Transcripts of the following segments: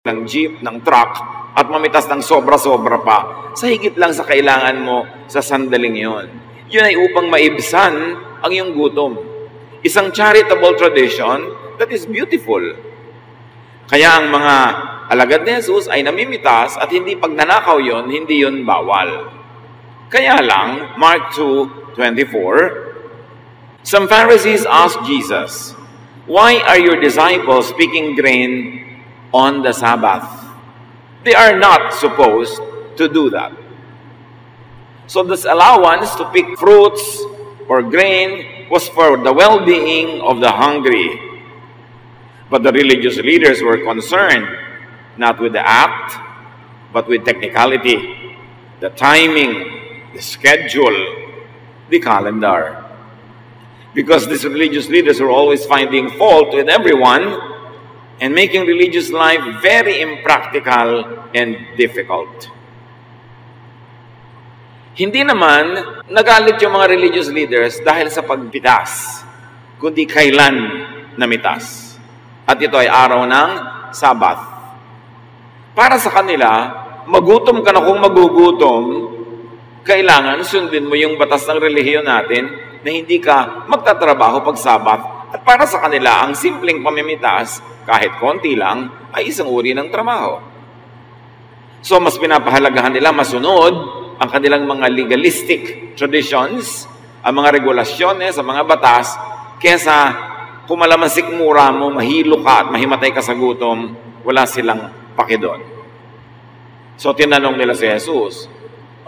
ng jeep, ng truck, at mamitas ng sobra-sobra pa, sa higit lang sa kailangan mo sa sandaling yon. Yun ay upang maibsan ang iyong gutom. Isang charitable tradition that is beautiful. Kaya ang mga alagad ni Jesus ay namimitas at hindi pagnanakaw yon, hindi yon bawal. Kaya lang, Mark 2:24, some Pharisees asked Jesus, "Why are your disciples picking grain on the Sabbath?" They are not supposed to do that. So this allowance to pick fruits or grain was for the well-being of the hungry. But the religious leaders were concerned not with the act, but with technicality, the timing, the schedule, the calendar. Because these religious leaders were always finding fault with everyone and making religious life very impractical and difficult. Hindi naman nagalit yung mga religious leaders dahil sa pagpitas, kundi kailan namitas. At ito ay araw ng Sabbath. Para sa kanila, magutom ka na kung magugutom, kailangan sundin mo yung batas ng relihiyon natin na hindi ka magtatrabaho pag Sabbath. At para sa kanila, ang simpleng pamimitas, kahit konti lang, ay isang uri ng trabaho. So, mas pinapahalagahan nila masunod ang kanilang mga legalistic traditions, ang mga regulasyones, ang mga batas, kesa kung malamansik mura mo, mahilo ka at mahimatay ka sa gutom, wala silang pakidon. So, tinanong nila si Jesus,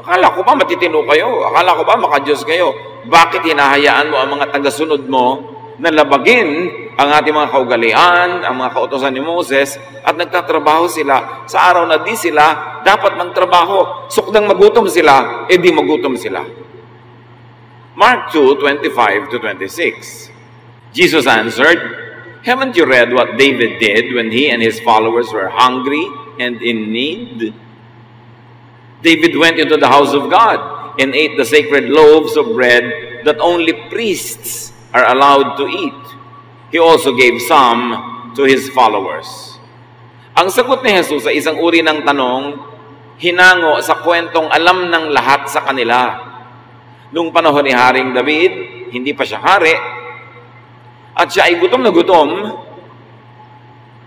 akala ko ba matitino kayo? Akala ko ba makadiyos kayo? Bakit hinahayaan mo ang mga tagasunod mo na labagin ang ating mga kaugalian, ang mga kautosan ni Moses, at nagtatrabaho sila sa araw na di sila dapat magtrabaho. Sukdang magutom sila, di magutom sila. Mark 2:25-26. Jesus answered, "Haven't you read what David did when he and his followers were hungry and in need? David went into the house of God and ate the sacred loaves of bread that only priests are allowed to eat. He also gave some to his followers." Ang sagot ni Jesus sa isang uri ng tanong, hinango sa kwentong alam ng lahat sa kanila. Noong panahon ni Haring David, hindi pa siya hari, at siya ay gutom na gutom,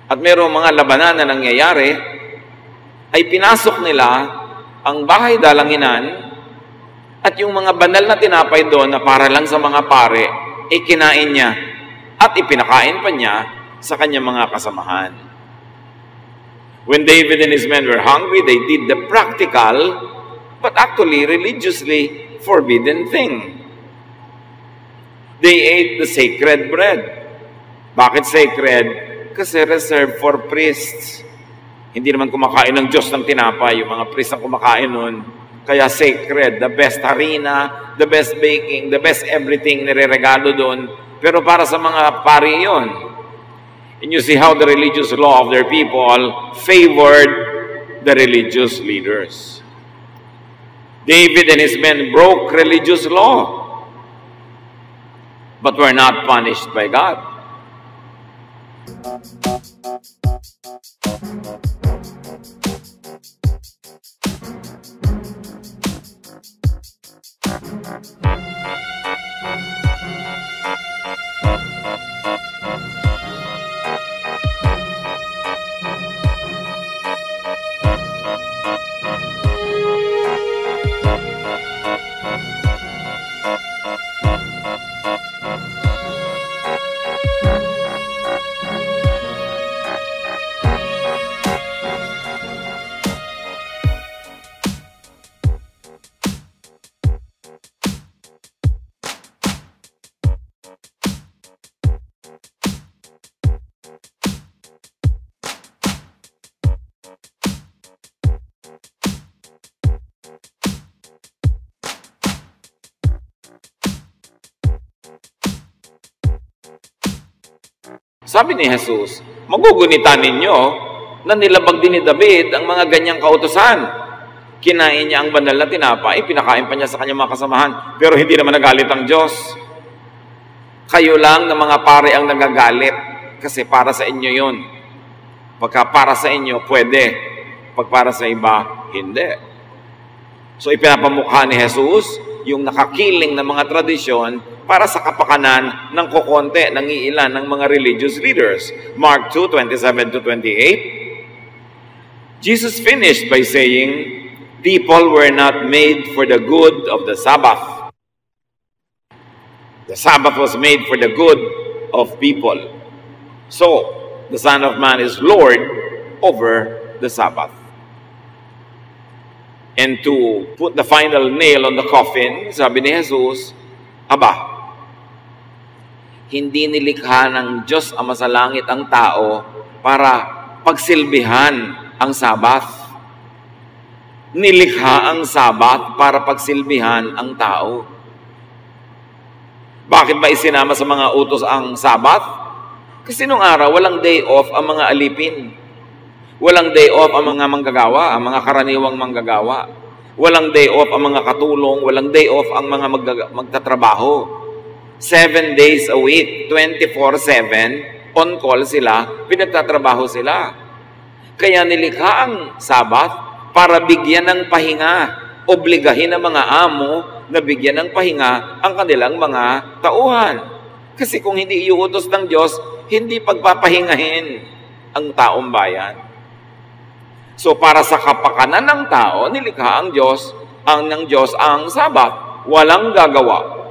at mayroong mga labanan na nangyayari, ay pinasok nila ang bahay dalanginan, at yung mga banal na tinapay doon na para lang sa mga pare, kinain niya at ipinakain pa niya sa kanyang mga kasamahan. When David and his men were hungry, they did the practical but actually religiously forbidden thing. They ate the sacred bread. Bakit sacred? Kasi reserved for priests. Hindi naman kumakain ng Diyos ng tinapay, yung mga priests ang kumakain nun. Kaya sacred, the best harina, the best baking, the best everything nireregalo doon. Pero para sa mga pari yun. And you see how the religious law of their people favored the religious leaders. David and his men broke religious law, but were not punished by God. Sabi ni Jesus, magugunitan ninyo na nilabag din ni David ang mga ganyang kautusan. Kinain niya ang banal na tinapay, pinakain pa niya sa kanyang mga kasamahan, pero hindi naman nagalit ang Diyos. Kayo lang na mga pare ang nagagalit kasi para sa inyo yun. Pagka para sa inyo, pwede. Pag para sa iba, hindi. So ipinapamukha ni Jesus yung nakakiling na mga tradisyon para sa kapakanan ng kokonte, ng iilan ng mga religious leaders. Mark 2:27-28. Jesus finished by saying, people were not made for the good of the Sabbath. The Sabbath was made for the good of people. So, the Son of Man is Lord over the Sabbath. And to put the final nail on the coffin, sabi ni Jesus, hindi nilikha ng Diyos Ama sa langit ang tao para pagsilbihan ang Sabath. Nilikha ang Sabath para pagsilbihan ang tao. Bakit ba isinama sa mga utos ang Sabath? Kasi nung araw, walang day off ang mga alipin. Walang day off ang mga manggagawa, ang mga karaniwang manggagawa. Walang day off ang mga katulong, walang day off ang mga magtatrabaho. 7 days a week, 24/7, on call sila, pinagtatrabaho sila. Kaya nilikha ang Sabath para bigyan ng pahinga, obligahin ang mga amo na bigyan ng pahinga ang kanilang mga tauhan. Kasi kung hindi iuutos ng Diyos, hindi pagpapahingahin ang taong bayan. So para sa kapakanan ng tao, nilikha ang Diyos ang Sabath. Walang gagawa.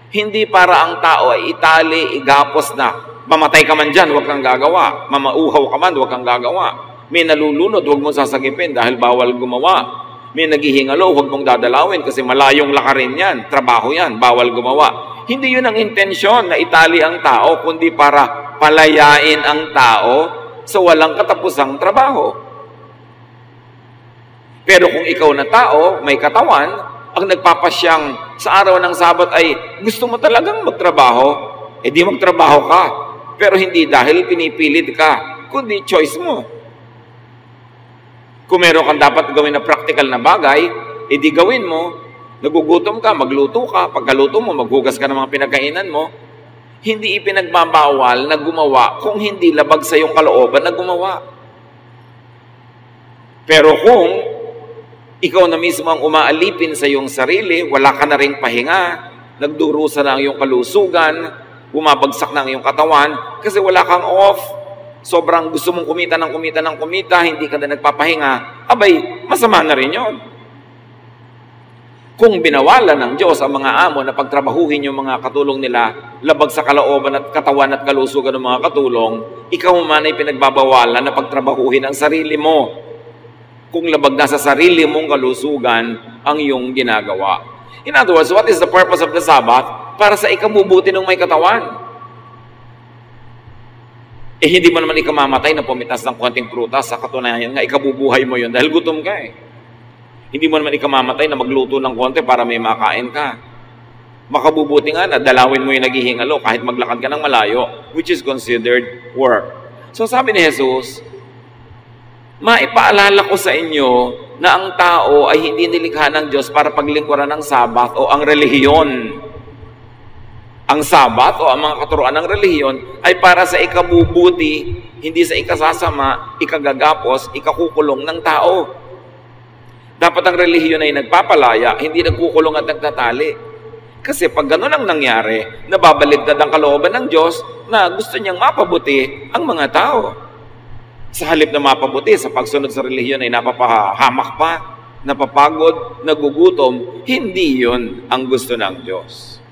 Hindi para ang tao ay itali, igapos na. Mamatay ka man dyan, huwag kang gagawa. Mamauhaw ka man, huwag kang gagawa. May nalulunod, huwag mong sasagipin dahil bawal gumawa. May naghihingalo, huwag mong dadalawin kasi malayong lakarin yan, trabaho yan, bawal gumawa. Hindi yun ang intensyon na itali ang tao, kundi para palayain ang tao sa walang katapusang trabaho. Pero kung ikaw na tao, may katawan, ang nagpapasyang sa araw ng Sabat ay gusto mo talagang magtrabaho, di magtrabaho ka. Pero hindi dahil pinipilit ka, kundi choice mo. Kung meron kang dapat gawin na practical na bagay, di gawin mo. Nagugutom ka, magluto ka. Pagkaluto mo, maghugas ka ng mga pinagkainan mo. Hindi ipinagbabawal na gumawa kung hindi labag sa iyong kalooban na gumawa. Pero kung ikaw na mismo ang umaalipin sa iyong sarili, wala ka na ring pahinga, nagdurusa na ang iyong kalusugan, bumabagsak na ang iyong katawan, kasi wala kang off, sobrang gusto mong kumita, hindi ka na nagpapahinga, abay, masama na rin yun. Kung binawalan ng Diyos ang mga amo na pagtrabahuhin yung mga katulong nila, labag sa kalooban at katawan at kalusugan ng mga katulong, ikaw man ay pinagbabawalan na pagtrabahuhin ang sarili mo. Kung labag na sa sarili mong kalusugan ang iyong ginagawa. In other words, what is the purpose of the Sabbath? Para sa ikabubuti ng may katawan. Hindi mo naman ikamamatay na pumitas ng konting prutas, sa katunayan nga, ikabubuhay mo yun dahil gutom ka eh. Hindi mo naman ikamamatay na magluto ng konti para may makain ka. Makabubuti nga na dalawin mo yung naghihingalo kahit maglakad ka ng malayo, which is considered work. So sabi ni Jesus, maipaalala ko sa inyo na ang tao ay hindi nilikha ng Diyos para paglingkuran ng Sabath o ang relihiyon. Ang Sabath o ang mga katuruan ng relihiyon ay para sa ikabubuti, hindi sa ikasasama, ikagagapos, ikakukulong ng tao. Dapat ang relihiyon ay nagpapalaya, hindi nagkukulong at nagtatali. Kasi pag gano'n ang nangyari, nababaligtad ang kalooban ng Diyos na gusto niyang mapabuti ang mga tao. Sa halip na mapabuti, sa pagsunod sa relihiyon ay napapahamak pa, napapagod, nagugutom, hindi yun ang gusto ng Diyos.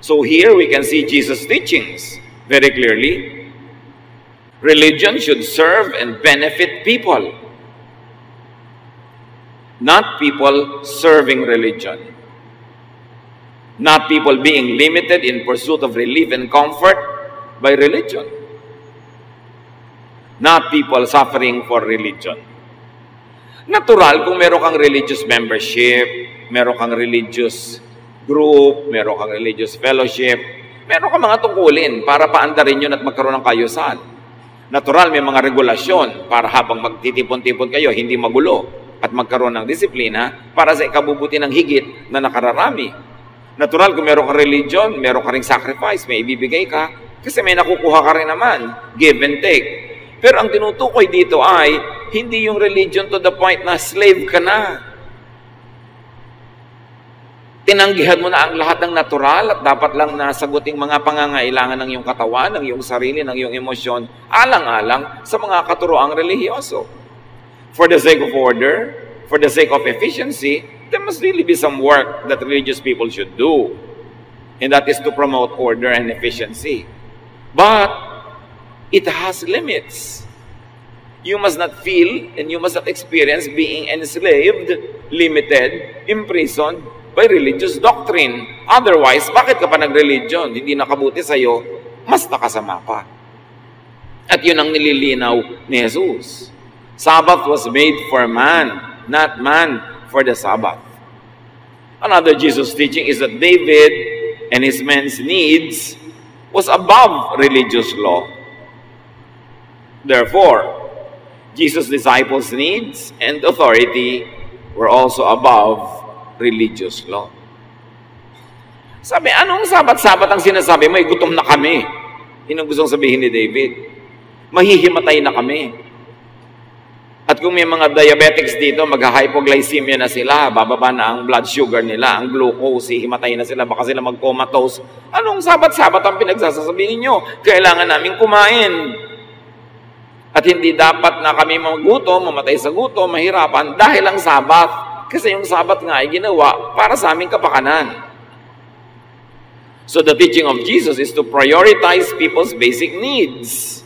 So here we can see Jesus' teachings very clearly. Religion should serve and benefit people, not people serving religion. Not people being limited in pursuit of relief and comfort by religion. Not people suffering for religion. Natural kung meron kang religious membership, meron kang religious group, meron kang religious fellowship, meron kang mga tungkulin para paandarin yun at magkaroon ng kayusan. Natural, may mga regulasyon para habang magtitipon-tipon kayo, hindi magulo at magkaroon ng disiplina para sa ikabubuti ng higit na nakararami. Natural, kung meron kang religion, meron ka ring sacrifice, may ibibigay ka, kasi may nakukuha ka rin naman, give and take. Pero ang tinutukoy dito ay, hindi yung religion to the point na slave ka na. Tinanggihan mo na ang lahat ng natural at dapat lang nasaguting mga pangangailangan ng iyong katawan, ng iyong sarili, ng iyong emosyon, alang-alang sa mga katuroang relihiyoso. For the sake of order, for the sake of efficiency, there must really be some work that religious people should do. And that is to promote order and efficiency. But it has limits. You must not feel and you must not experience being enslaved, limited, imprisoned by religious doctrine. Otherwise, bakit ka pa nag-religion? Hindi nakabuti sa'yo, mas nakasama pa. At yun ang nililinaw ni Jesus. Sabbath was made for man, not man for the Sabbath. Another Jesus teaching is that David and his men's needs was above religious law. Therefore, Jesus' disciples' needs and authority were also above religious law. Sabi, anong sabat-sabat ang sinasabi mo? Gutom na kami. Yun ang gustong sabihin ni David. Mahihimatay na kami. At kung may mga diabetics dito, mag-hypoglycemia na sila, bababa na ang blood sugar nila, ang glucose, himatay na sila, baka sila mag-comatose. Anong sabat-sabat ang pinagsasasabihin ninyo? Kailangan namin kumain. At hindi dapat na kami magutom, mamatay sa gutom, mahirapan, dahil ang Sabat. Kasi yung Sabat nga ay ginawa para sa aming kapakanan. So the teaching of Jesus is to prioritize people's basic needs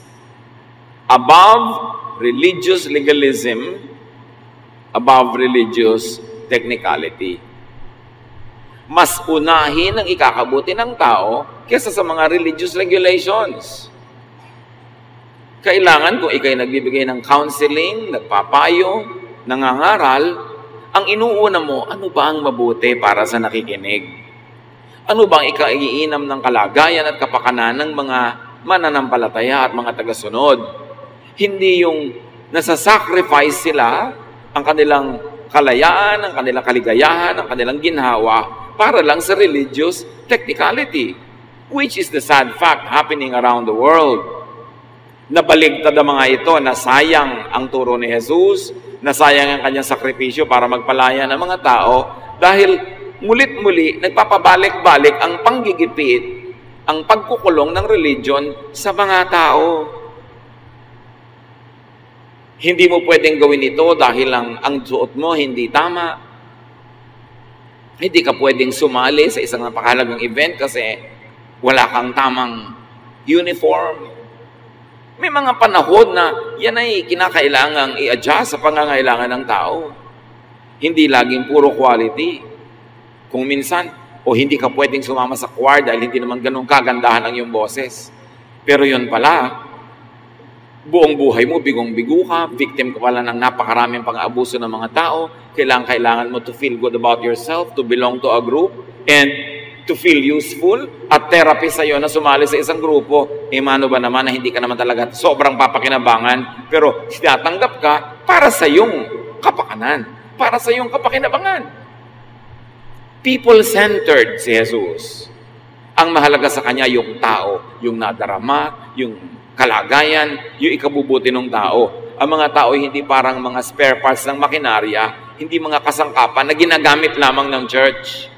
above religious legalism, above religious technicality. Mas unahin ang ikakabuti ng tao kaysa sa mga religious regulations. Kailangan kung ikay nagbibigay ng counseling, nagpapayo, nangangaral, ang inuuna mo, ano ba ang mabuti para sa nakikinig? Ano ba ang ikaiinam ng kalagayan at kapakanan ng mga mananampalataya at mga tagasunod? Hindi yung nasasacrifice sila ang kanilang kalayaan, ang kanilang kaligayahan, ang kanilang ginhawa para lang sa religious technicality, which is the sad fact happening around the world. Nabaligtad ang mga ito na sayang ang turo ni Jesus, na sayang ang kanyang sakripisyo para magpalaya ng mga tao dahil mulit-muli nagpapabalik-balik ang panggigipit, ang pagkukulong ng religion sa mga tao. Hindi mo pwedeng gawin ito dahil ang suot mo hindi tama. Hindi ka pwedeng sumali sa isang napakahalagang event kasi wala kang tamang uniform. May mga panahon na yan ay kinakailangang i-adjust sa pangangailangan ng tao. Hindi laging puro quality. Kung minsan, hindi ka pwedeng sumama sa choir dahil hindi naman ganun kagandahan ang iyong boses. Pero yun pala, buong buhay mo, bigong-bigo ka, victim ka pala ng napakaraming pang-abuso ng mga tao, kailangan mo to feel good about yourself, to belong to a group, and to feel useful, at therapy sa'yo na sumali sa isang grupo, mano ba naman na hindi ka naman talaga sobrang papakinabangan, pero tinatanggap ka para sa iyong kapakanan, para sa iyong kapakinabangan. People-centered si Jesus. Ang mahalaga sa kanya yung tao, yung nadarama, yung kalagayan, yung ikabubuti ng tao. Ang mga tao hindi parang mga spare parts ng makinarya, hindi mga kasangkapan na ginagamit lamang ng church.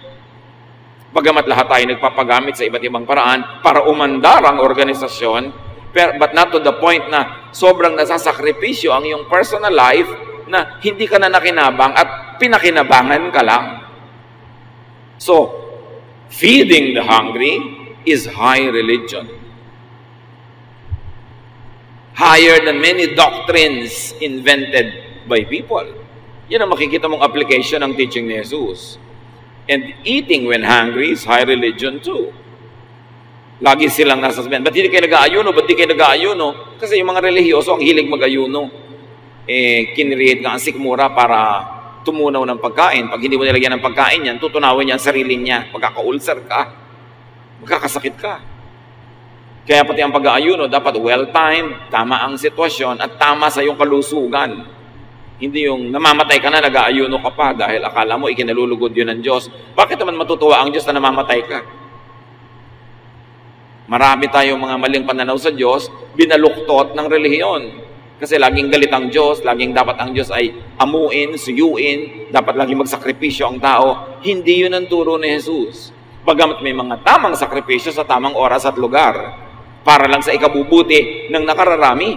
Bagamat lahat tayo nagpapagamit sa iba't ibang paraan para umandar ang organisasyon, but not to the point na sobrang nasasakripisyo ang iyong personal life na hindi ka na nakinabang at pinakinabangan ka lang. So, feeding the hungry is high religion. Higher than many doctrines invented by people. Yan ang makikita mong application ng teaching ni Jesus. And eating when hungry is high religion too. Lagi silang nasasabihan, ba't hindi kayo nag-aayuno? Ba't di kayo nag-aayuno? Kasi yung mga relihiyoso ang hilig mag-ayuno. Kinreate nga ang sikmura para tumunaw ng pagkain. Pag hindi mo nilagyan ng pagkain yan, tutunawin niya ang sarili niya. Magkaka-ulcer ka. Magkakasakit ka. Kaya pati ang pag-aayuno, dapat well-timed, tama ang sitwasyon, at tama sa iyong kalusugan. Hindi yung namamatay ka na, nag-aayuno ka pa dahil akala mo ikinalulugod yun ng Diyos. Bakit naman matutuwa ang Diyos na namamatay ka? Marami tayong mga maling pananaw sa Diyos, binaluktot ng relihiyon. Kasi laging galit ang Diyos, laging dapat ang Diyos ay amuin, suyuin, dapat laging magsakripisyo ang tao. Hindi yun ang turo ni Jesus. Bagamat may mga tamang sakripisyo sa tamang oras at lugar para lang sa ikabubuti ng nakararami.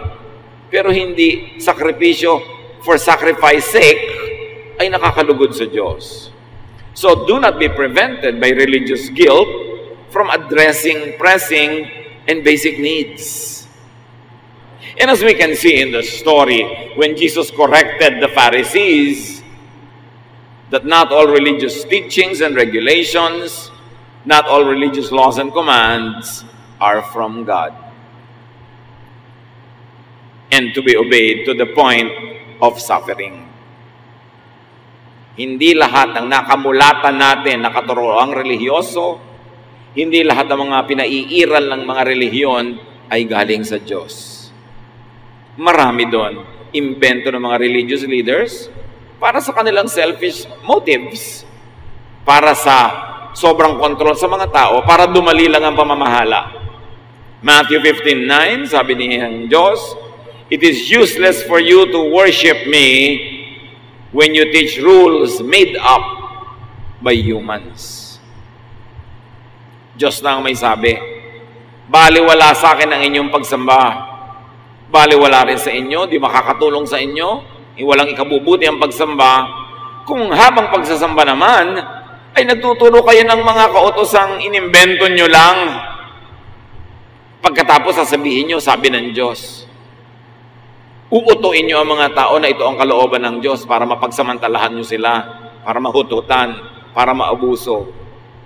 Pero hindi sakripisyo for sacrifice sake ay nakakalugod sa Diyos. So do not be prevented by religious guilt from addressing pressing and basic needs. And as we can see in the story, when Jesus corrected the Pharisees, that not all religious teachings and regulations, not all religious laws and commands are from God, and to be obeyed to the point of suffering. Hindi lahat ng nakamulatan natin nakaturoang relihiyoso, hindi lahat ng mga pinaiiral ng mga relihiyon ay galing sa Diyos. Marami doon, imbento ng mga religious leaders para sa kanilang selfish motives, para sa sobrang kontrol sa mga tao, para dumali lang ang pamamahala. Matthew 15:9, sabi ng Diyos, "It is useless for you to worship me when you teach rules made up by humans." Diyos na ang may sabi, baliwala sa akin ang inyong pagsamba. Baliwala rin sa inyo, di makakatulong sa inyo, walang ikabubuti ang pagsamba, kung habang pagsasamba naman, ay nagtuturo kayo ng mga kautosang inimbento nyo lang. Pagkatapos sasabihin nyo, sabi ng Diyos, uutuin nyo ang mga tao na ito ang kalooban ng Diyos para mapagsamantalahan nyo sila, para mahututan, para maabuso.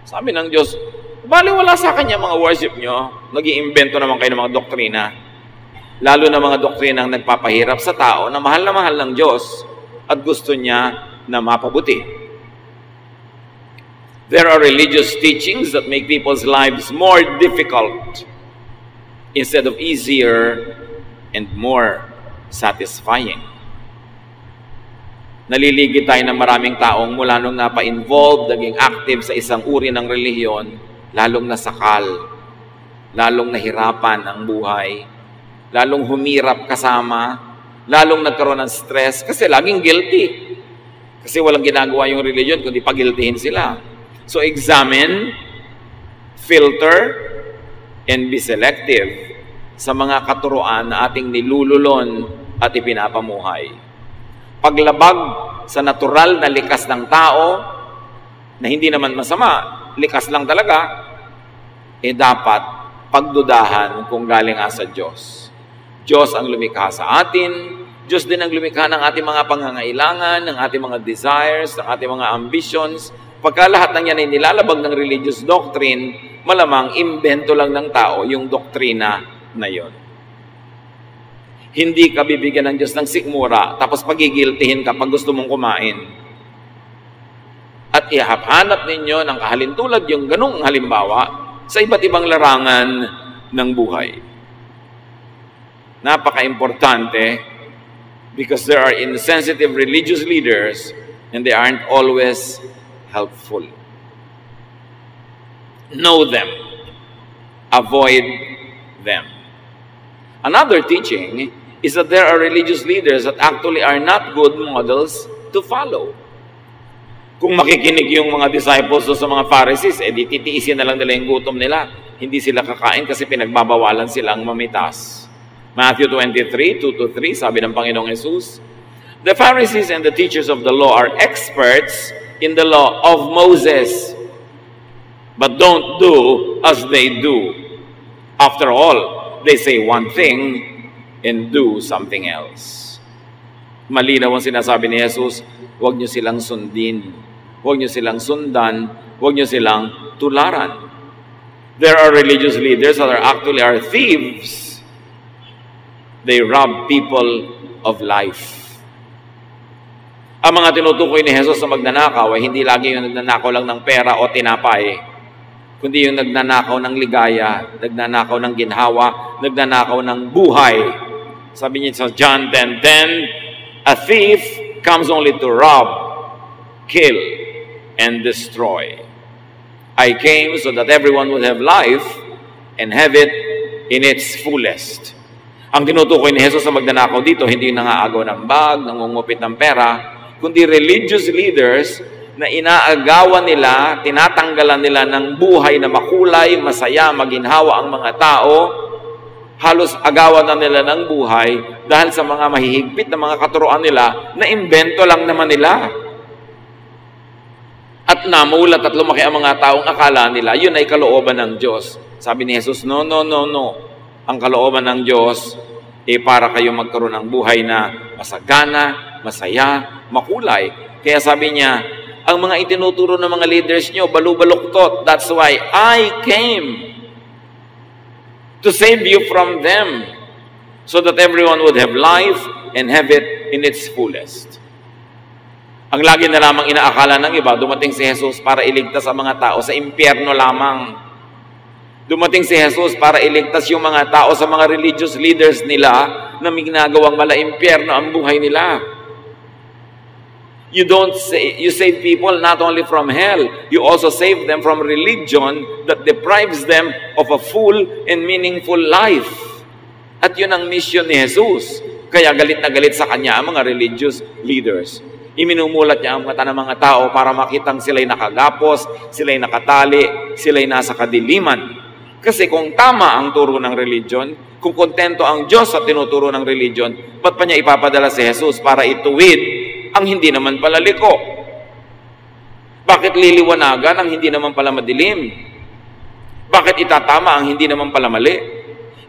Sabi ng Diyos, baliwala sa akin yung mga worship nyo, nag-iimbento naman kayo ng mga doktrina. Lalo na mga doktrinang nagpapahirap sa tao na mahal ng Diyos at gusto niya na mapabuti. There are religious teachings that make people's lives more difficult instead of easier and more satisfying. Naliligid tayo ng maraming taong mula nung napa-involved, naging active sa isang uri ng relihiyon, lalong nasakal, lalong nahirapan ang buhay, lalong humirap kasama, lalong nagkaroon ng stress kasi laging guilty. Kasi walang ginagawa yung religion kundi pagiltihin sila. So examine, filter, and be selective sa mga katuroan na ating nilululon at ipinapamuhay. Paglabag sa natural na likas ng tao, na hindi naman masama, likas lang talaga, dapat pagdudahan kung galing sa Diyos. Diyos ang lumikha sa atin, Diyos din ang lumikha ng ating mga pangangailangan, ng ating mga desires, ng ating mga ambitions. Pagka lahat ng yan ay nilalabag ng religious doctrine, malamang imbento lang ng tao yung doktrina na yon. Hindi ka bibigyan ng Diyos ng sikmura, tapos pagigiltihin ka pag gusto mong kumain. At ihahanap ninyo ng kahalintulad yung ganung halimbawa sa iba't ibang larangan ng buhay. Napaka-importante because there are insensitive religious leaders and they aren't always helpful. Know them. Avoid them. Another teaching is that there are religious leaders that actually are not good models to follow. Kung makikinig yung mga disciples sa mga Pharisees, di titiisin na lang nila yung gutom nila. Hindi sila kakain kasi pinagbabawalan silang mamitas. Matthew 23, 2-3, sabi ng Panginoong Jesus, "The Pharisees and the teachers of the law are experts in the law of Moses, but don't do as they do. After all, they say one thing and do something else." Malinaw ang sinasabi ni Jesus, huwag niyo silang sundin, huwag niyo silang sundan, huwag niyo silang tularan. There are religious leaders that actually are thieves. They rob people of life. Ang mga tinutukoy ni Jesus sa magnanakaw ay hindi lagi yung nagnanakaw lang ng pera o tinapay, kundi yung nagnanakaw ng ligaya, nagnanakaw ng ginhawa, nagnanakaw ng buhay. Sabi niya sa John 10:10, "A thief comes only to rob, kill, and destroy. I came so that everyone would have life and have it in its fullest." Ang tinutukoy ni Jesus sa magnanakaw dito, hindi nangaagaw ng bag, nangungupit ng pera, kundi religious leaders na inaagawan nila, tinatanggalan nila ng buhay na makulay, masaya, maginhawa ang mga tao, halos agawan na nila ng buhay dahil sa mga mahihigpit na mga katuroan nila na imbento lang naman nila. At namulat at lumaki ang mga taong akala nila, yun ay kalooban ng Diyos. Sabi ni Jesus, no. Ang kalooban ng Diyos, para kayo magkaroon ng buhay na masagana, masaya, makulay. Kaya sabi niya, ang mga itinuturo ng mga leaders nyo, balubaluktot. That's why I came to save you from them, so that everyone would have life and have it in its fullest. Ang lagi na lamang inaakala ng iba, dumating si Jesus para iligtas ang mga tao sa impyerno lamang. Dumating si Jesus para iligtas yung mga tao sa mga religious leaders nila na may ginagawang mala-impyerno ang buhay nila. You save people not only from hell, you also save them from religion that deprives them of a full and meaningful life. At yun ang mission ni Jesus. Kaya galit na galit sa kanya ang mga religious leaders. Iminumulat niya ang mata ng mga tao para makitang sila'y nakagapos, sila'y nakatali, sila'y nasa kadiliman. Kasi kung tama ang turo ng religion, kung kontento ang Diyos sa tinuturo ng religion, ba't pa niya ipapadala si Jesus para ituwid ang hindi naman pala liko? Bakit liliwanagan ang hindi naman pala madilim? Bakit itatama ang hindi naman pala mali?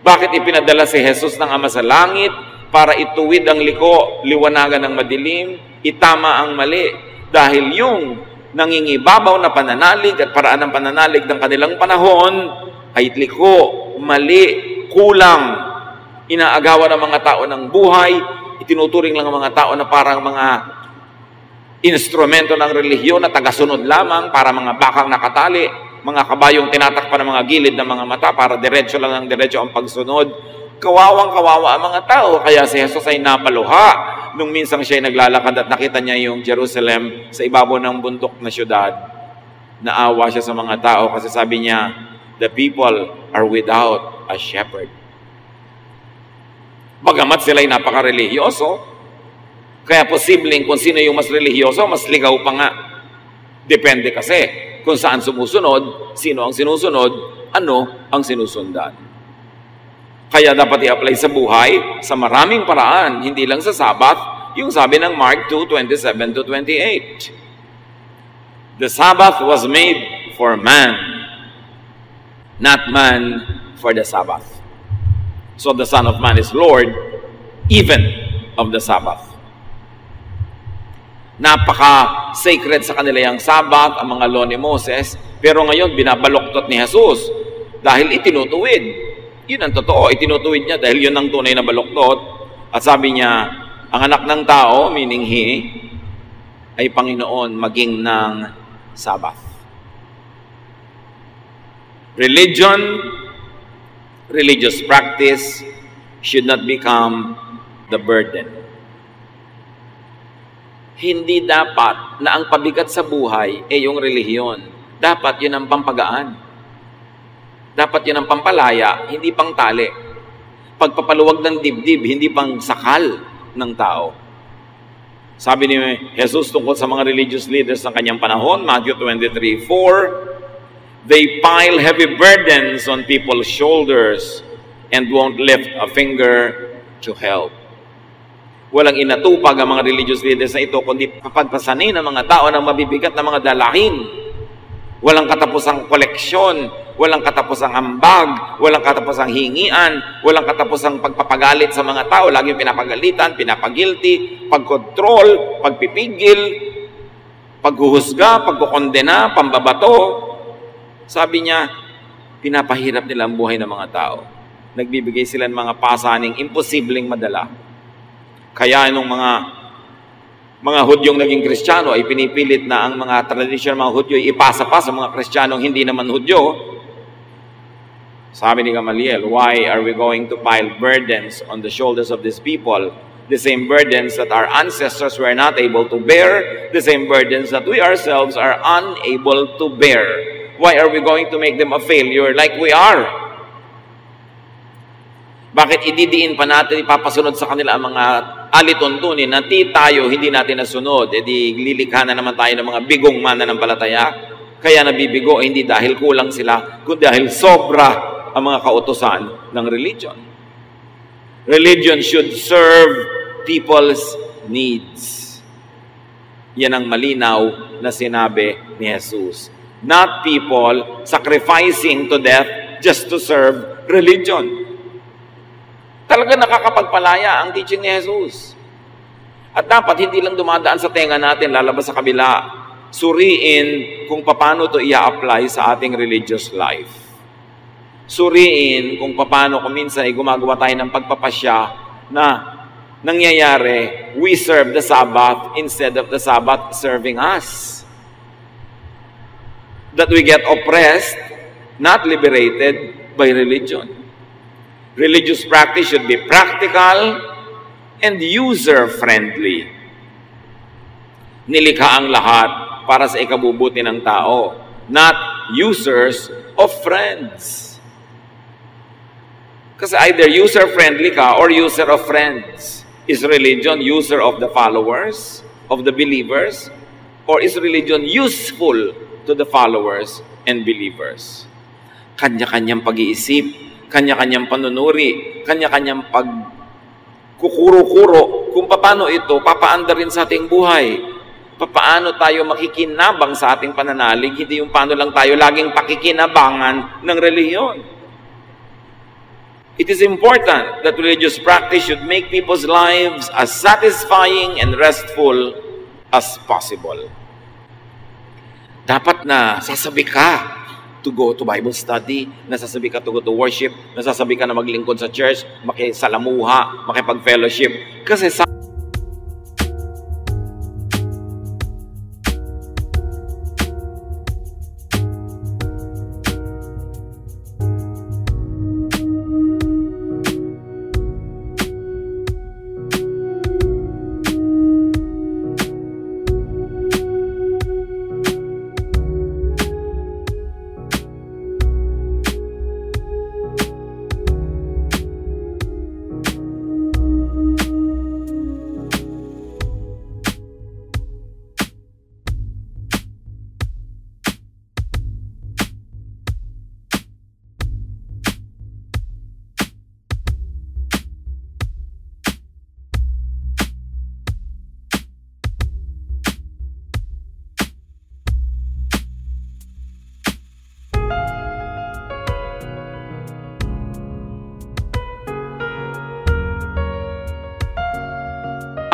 Bakit ipinadala si Jesus ng Ama sa langit para ituwid ang liko, liwanagan ng madilim, itama ang mali? Dahil yung nangingibabaw na pananalig at paraan ng pananalig ng kanilang panahon ay liko, mali, kulang. Inaagawan ng mga tao ng buhay, itinuturing lang ang mga tao na parang mga instrumento ng relihiyon na tagasunod lamang, para mga bakang nakatali, mga kabayong tinatakpan ng mga gilid ng mga mata para diretso lang ng diretso ang pagsunod. Kawawang-kawawa ang mga tao, kaya si Jesus ay napaluha nung minsang siya ay naglalakad at nakita niya yung Jerusalem sa ibabaw ng bundok na syudad. Naawa siya sa mga tao kasi sabi niya, the people are without a shepherd. Bagamat sila'y napaka-religyoso, kaya posibleng kung sino yung mas religyoso, mas ligaw pa nga. Depende kasi kung saan sumusunod, sino ang sinusunod, ano ang sinusundan. Kaya dapat i-apply sa buhay sa maraming paraan, hindi lang sa Sabbath, yung sabi ng Mark 2:27-28. The Sabbath was made for man, not man for the Sabbath. So the Son of Man is Lord even of the Sabbath. Napaka-sacred sa kanila yung Sabbath, ang mga law ni Moses, pero ngayon binabaluktot ni Jesus dahil itinutuwid. Yun ang totoo, itinutuwid niya dahil yun ang tunay na baluktot. At sabi niya, ang anak ng tao, meaning He, ay Panginoon maging ng Sabbath. Religious practice should not become the burden. Hindi dapat na ang pabigat sa buhay ay yung relihiyon. Dapat yun ang pampagaan. Dapat yun ang pampalaya, hindi pang tali. Pagpapaluwag ng dibdib, hindi pang sakal ng tao. Sabi ni Jesus tungkol sa mga religious leaders ng kanyang panahon, Matthew 23:4, they pile heavy burdens on people's shoulders and won't lift a finger to help. Walang inatupag ang mga religious leaders na ito, kundi papagpasanin ng mga tao ng mabibigat na mga dalahin. Walang katapusang koleksyon, walang katapusang ambag, walang katapusang hingian, walang katapusang pagpapagalit sa mga tao. Laging pinapagalitan, pinapagilty, pagkontrol, pagpipigil, paghuhusga, pagkukondena, pambabato. Sabi niya, pinapahirap nila ang buhay ng mga tao. Nagbibigay sila ng mga pasaning imposibleng madala. Kaya nung mga Hudyong naging Kristiyano ay pinipilit na ang mga tradisyon ng mga Hudyo ay ipasa pa sa mga Kristiyanong hindi naman Hudyo. Sabi ni Gamaliel, why are we going to pile burdens on the shoulders of these people? The same burdens that our ancestors were not able to bear, the same burdens that we ourselves are unable to bear. Why are we going to make them a failure like we are? Bakit ididiin pa natin, ipapasunod sa kanila ang mga alituntunin na tayo, hindi natin nasunod? Di lilikha na naman tayo ng mga bigong mananampalataya. Kaya nabibigo, hindi dahil kulang sila, kundi dahil sobra ang mga kautusan ng religion. Religion should serve people's needs. Yan ang malinaw na sinabi ni Jesus. Not people sacrificing to death just to serve religion. Talaga nakakapagpalaya ang teaching ni Jesus. At dapat hindi lang dumadaan sa tenga natin, lalabas sa kabila. Suriin kung paano ito i-apply sa ating religious life. Suriin kung paano kung minsan ay gumagawa tayo ng pagpapasya na nangyayari, we serve the Sabbath instead of the Sabbath serving us. That we get oppressed, not liberated by religion. Religious practice should be practical and user-friendly. Nilikha ang lahat para sa ikabubuti ng tao, not users of friends. Kasi either user-friendly ka or user of friends. Is religion user of the followers, of the believers? Or is religion useful to the followers and believers? Kanya-kanyang pag-iisip, kanya-kanyang panunuri, kanya-kanyang pagkukuro-kuro kung paano ito papaanda rin sa ating buhay. Paano tayo makikinabang sa ating pananalig, hindi yung paano lang tayo laging pakikinabangan ng relihiyon. It is important that religious practice should make people's lives as satisfying and restful as possible. Dapat na sasabi ka to go to Bible study, nasasabi ka to go to worship, nasasabi ka na maglingkod sa church, makisalamuha, makipag-fellowship. Kasi sa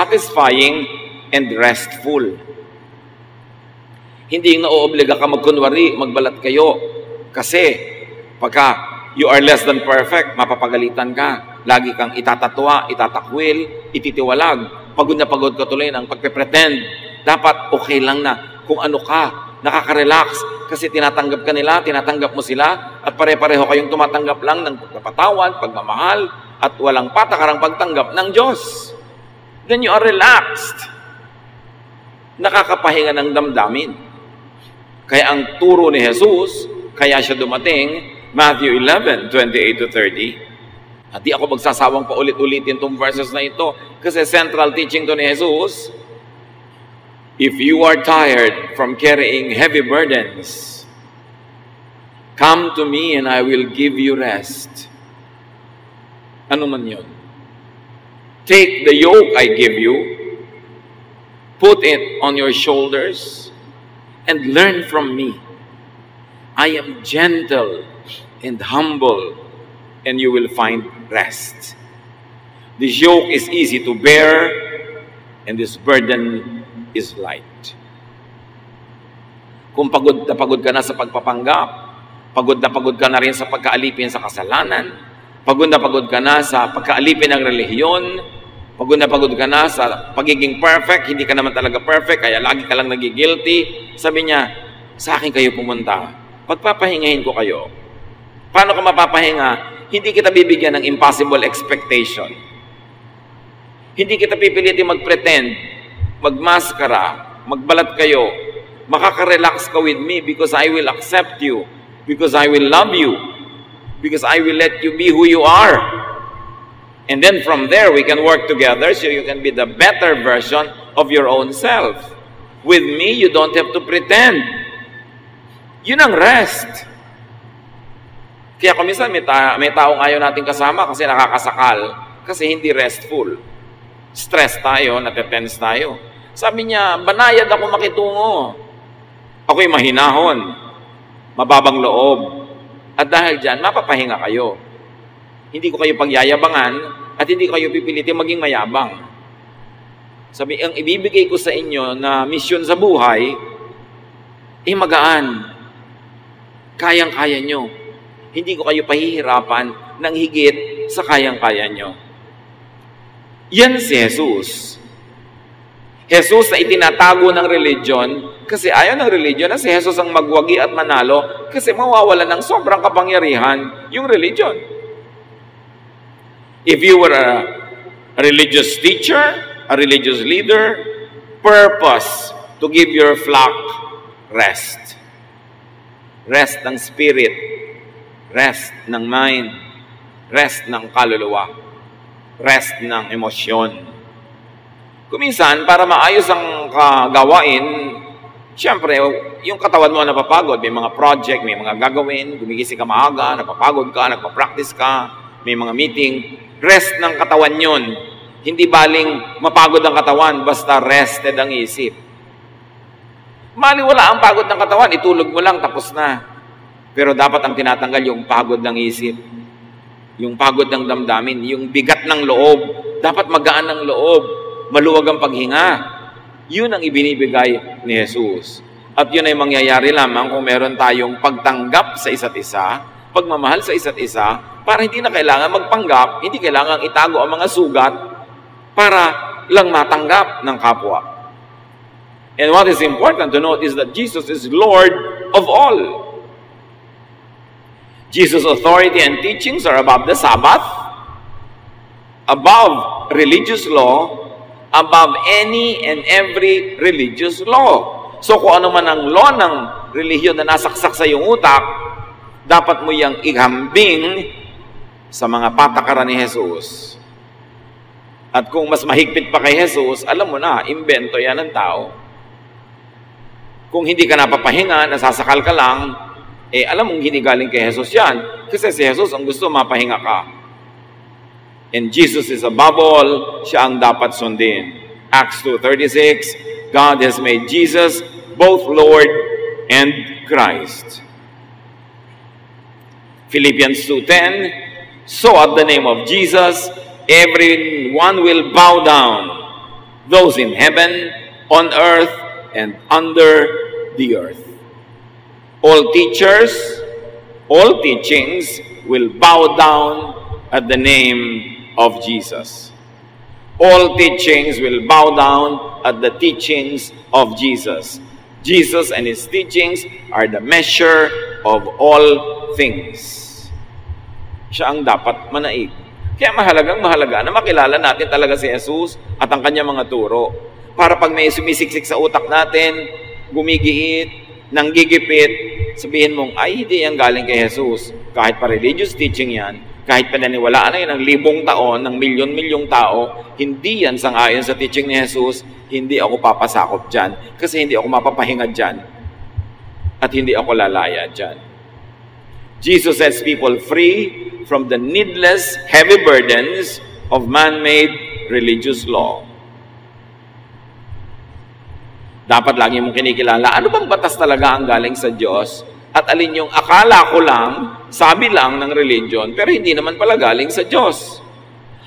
satisfying and restful. Hindi yung naoobliga ka magkunwari, magbalat kayo. Kasi pagka you are less than perfect, mapapagalitan ka. Lagi kang itatatwa, itatakwil, ititiwalag. Pagod na pagod ka tuloy ng pagpe-pretend. Dapat okay lang na kung ano ka, nakaka-relax. Kasi tinatanggap ka nila, tinatanggap mo sila, at pare-pareho kayong tumatanggap lang ng pagpapatawan, pagmamahal, at walang patakarang pagtanggap ng Diyos. Then you are relaxed. Nakakapahinga ng damdamin. Kaya ang turo ni Jesus, kaya siya dumating, Matthew 11:28-30. At di ako magsasawang paulit-ulitin itong verses na ito kasi central teaching to ni Jesus. If you are tired from carrying heavy burdens, come to me and I will give you rest. Ano man yun? Take the yoke I give you, put it on your shoulders, and learn from me. I am gentle and humble, and you will find rest. This yoke is easy to bear, and this burden is light. Kung pagod ka na sa pagpapanggap, pagod ka na rin sa pagkaalipin sa kasalanan, pagod ka na sa pagkaalipin ng relihiyon, pagod ka na sa pagiging perfect, hindi ka naman talaga perfect, kaya lagi ka lang nagigilty. Sabi niya, sa akin kayo pumunta. Pagpapahingahin ko kayo. Paano ka mapapahinga? Hindi kita bibigyan ng impossible expectation. Hindi kita pipilitin mag-pretend, magmaskara, magbalat kayo. Makaka-relax ka with me because I will accept you, because I will love you, because I will let you be who you are. And then from there, we can work together so you can be the better version of your own self. With me, you don't have to pretend. Yun ang rest. Kaya kung minsan may taong ayaw natin kasama kasi nakakasakal, kasi hindi restful. Stress tayo, natetense tayo. Sabi niya, banayad ako makitungo. Ako'y mahinahon, mababang loob. At dahil dyan, mapapahinga kayo. Hindi ko kayo pagyayabangan at hindi ko kayo pipilitin maging mayabang. Sabi, ang ibibigay ko sa inyo na misyon sa buhay, magaan. Kayang-kaya nyo. Hindi ko kayo pahihirapan ng higit sa kayang-kaya nyo. Yan si Jesus. Jesus na itinatago ng religion kasi ayaw ng religion na si Jesus ang magwagi at manalo kasi mawawala ng sobrang kapangyarihan yung religion. If you were a religious teacher, a religious leader, purpose to give your flock rest. Rest ng spirit, rest ng mind, rest ng kaluluwa, rest ng emosyon. Kuminsan, para maayos ang kagawain, siyempre, yung katawan mo napapagod, may mga project, may mga gagawin, gumigising ka maaga, napapagod ka, nagpa-practice ka, may mga meeting, rest ng katawan yun. Hindi baling mapagod ang katawan, basta rested ang isip. Maliwala ang pagod ng katawan, itulog mo lang, tapos na. Pero dapat ang tinatanggal yung pagod ng isip, yung pagod ng damdamin, yung bigat ng loob. Dapat magaan ng loob, maluwag ang paghinga. Yun ang ibinibigay ni Jesus. At yun ay mangyayari lamang kung meron tayong pagtanggap sa isa't isa, pagmamahal sa isa't isa, para hindi na kailangan magpanggap, hindi kailangan itago ang mga sugat para lang matanggap ng kapwa. And what is important to note is that Jesus is Lord of all. Jesus' authority and teachings are above the Sabbath, above religious law, above any and every religious law. So kung ano man ang law ng relihiyon na nasaksak sa iyong utak, dapat mo yang ihambing sa mga patakaran ni Jesus. At kung mas mahigpit pa kay Jesus, alam mo na, imbento yan ng tao. Kung hindi ka napapahinga, nasasakal ka lang, alam mong hindi galing kay Jesus yan. Kasi si Jesus ang gusto mapahinga ka. And Jesus is above all, siya ang dapat sundin. Acts 2:36, God has made Jesus both Lord and Christ. Philippians 2:10, so at the name of Jesus, everyone will bow down, those in heaven, on earth, and under the earth. All teachers, all teachings will bow down at the name of Jesus. All teachings will bow down at the teachings of Jesus. Jesus and His teachings are the measure of all things. Siya ang dapat manaig. Kaya mahalaga na makilala natin talaga si Jesus at ang kanyang mga turo. Para pag may sumisiksik sa utak natin, gumigiit, nanggigipit, sabihin mong, ay, hindi yan galing kay Jesus. Kahit pa religious teaching yan, kahit pananiwalaan na yun ng 1,000 taon, ng milyon-milyong tao, hindi yan sangayon sa teaching ni Jesus, hindi ako papasakop dyan. Kasi hindi ako mapapahinga dyan. At hindi ako lalaya dyan. Jesus sets people free from the needless, heavy burdens of man-made religious law. Dapat lagi mong kinikilala, ano bang batas talaga ang galing sa Diyos? At alin yung akala ko lang, sabi lang ng religion, pero hindi naman pala galing sa Diyos.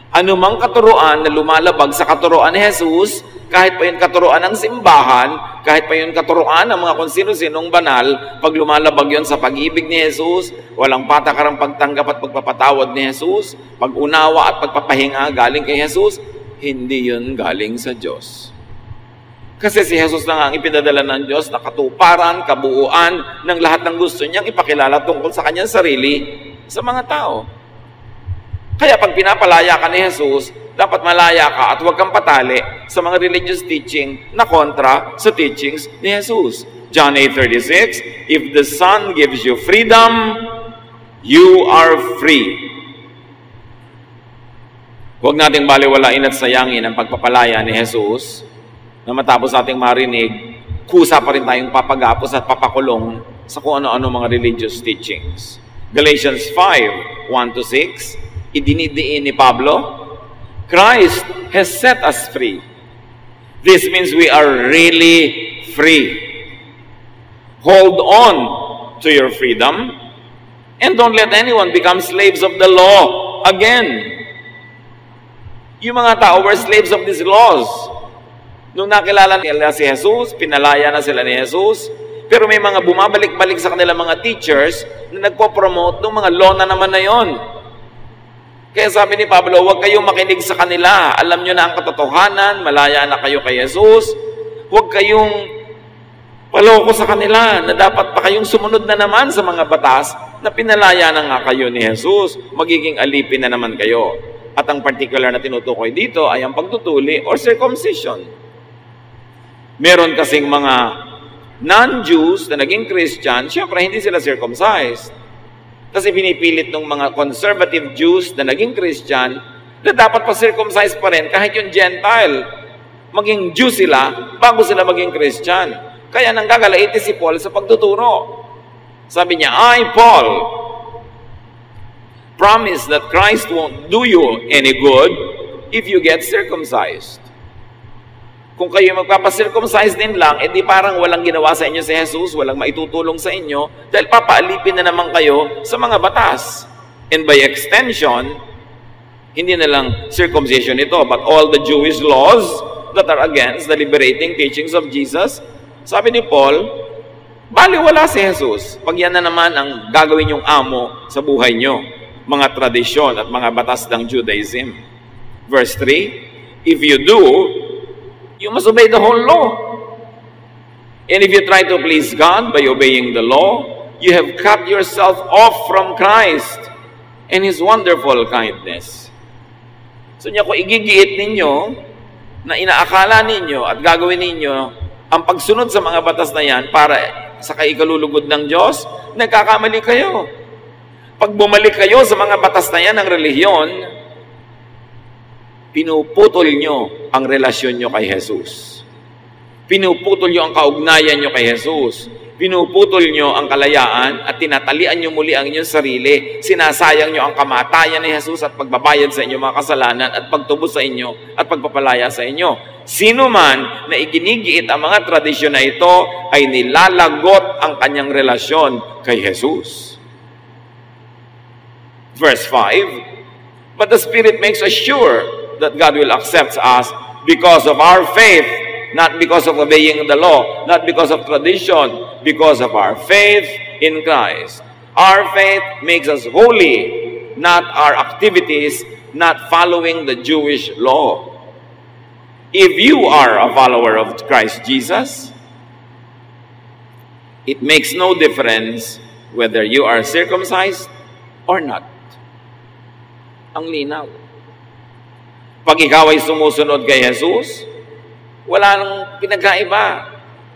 Ano mang katuruan na lumalabag sa katuruan ni Jesus, kahit pa yung katuruan ng simbahan, kahit pa yung katuruan ng mga kung sino-sinong banal, pag lumalabag yun sa pag-ibig ni Jesus, walang patakarang pagtanggap at pagpapatawad ni Jesus, pag-unawa at pagpapahinga galing kay Jesus, hindi yun galing sa Diyos. Kasi si Jesus na nga ang ipinadala ng Diyos na katuparan, kabuuan ng lahat ng gusto niyang ipakilala tungkol sa kanyang sarili sa mga tao. Kaya pag pinapalaya ka ni Jesus, dapat malaya ka at huwag kang patali sa mga religious teaching na kontra sa teachings ni Jesus. John 8:36, if the Son gives you freedom, you are free. Huwag nating baliwalain at sayangin ang pagpapalaya ni Jesus na matapos nating marinig, kusa pa rin tayong papagapos at papakulong sa kung ano-ano mga religious teachings. Galatians 5:1-6, idinidiin ni Pablo, Christ has set us free. This means we are really free. Hold on to your freedom and don't let anyone become slaves of the law again. Yung mga tao were slaves of these laws. Nung nakilala nila si Jesus, pinalaya na sila ni Jesus, pero may mga bumabalik-balik sa kanilang mga teachers na nagpo-promote ng mga law na naman na yon. Kaya sabi ni Pablo, huwag kayong makinig sa kanila. Alam nyo na ang katotohanan, malaya na kayo kay Jesus. Huwag kayong paloko sa kanila na dapat pa kayong sumunod na naman sa mga batas na pinalaya na nga kayo ni Jesus. Magiging alipin na naman kayo. At ang particular na tinutukoy dito ay ang pagtutuli or circumcision. Meron kasing mga non-Jews na naging Christian, syempre hindi sila circumcised. Kasi pinipilit ng mga conservative Jews na naging Christian na dapat pa circumcised pa rin kahit yung Gentile. Maging Jew sila bago sila maging Christian. Kaya nanggagalaiti si Paul sa pagtuturo. Sabi niya, I, Paul, promise that Christ won't do you any good if you get circumcised. Kung kayo magpapacircumcise din lang, edi parang walang ginawa sa inyo si Jesus, walang maitutulong sa inyo, dahil papaalipin na naman kayo sa mga batas. And by extension, hindi na lang circumcision ito, but all the Jewish laws that are against the liberating teachings of Jesus. Sabi ni Paul, baliwala si Jesus. Pag yan na naman ang gagawin yung amo sa buhay nyo, mga tradisyon at mga batas ng Judaism. Verse 3, if you do, you must obey the whole law. And if you try to please God by obeying the law, you have cut yourself off from Christ and His wonderful kindness. So niya, kung igigiit ninyo na inaakala ninyo at gagawin ninyo ang pagsunod sa mga batas na yan para sa kaikalulugod ng Diyos, nagkakamali kayo. Pag bumalik kayo sa mga batas na yan ng relihiyon, pinuputol nyo ang relasyon nyo kay Jesus. Pinuputol nyo ang kaugnayan nyo kay Jesus. Pinuputol nyo ang kalayaan at tinatalian nyo muli ang inyong sarili. Sinasayang nyo ang kamatayan ni Jesus at pagbabayad sa inyong mga kasalanan at pagtubos sa inyo at pagpapalaya sa inyo. Sino man na iginigiit ang mga tradisyon na ito ay nilalagot ang kanyang relasyon kay Jesus. Verse 5, but the Spirit makes us sure that God will accept us because of our faith, not because of obeying the law, not because of tradition, because of our faith in Christ. Our faith makes us holy, not our activities, not following the Jewish law. If you are a follower of Christ Jesus, it makes no difference whether you are circumcised or not. Ang linaw. Pag ikaw ay sumusunod kay Jesus, wala nang pinagkaiba.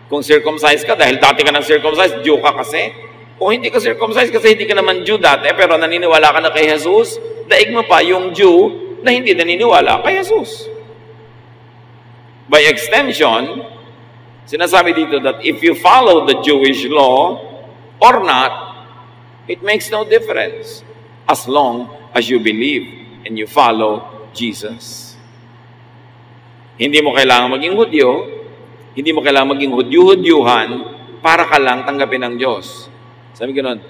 Kung circumcised ka, dahil dati ka nang circumcised, Jew ka kasi. O hindi ka circumcised kasi hindi ka naman Jew dati, pero naniniwala ka na kay Jesus, daig mo pa yung Jew na hindi naniniwala kay Jesus. By extension, sinasabi dito that if you follow the Jewish law or not, it makes no difference as long as you believe and you follow Jesus. Hindi mo kailangan maging Hudyo, hindi mo kailangan maging Hudyo-Hudyuhan para ka lang tanggapin ng Diyos. Sabi ganoon,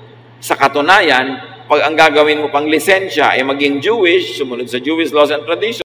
sa katunayan, pag ang gagawin mo pang lisensya ay maging Jewish, sumunod sa Jewish laws and traditions,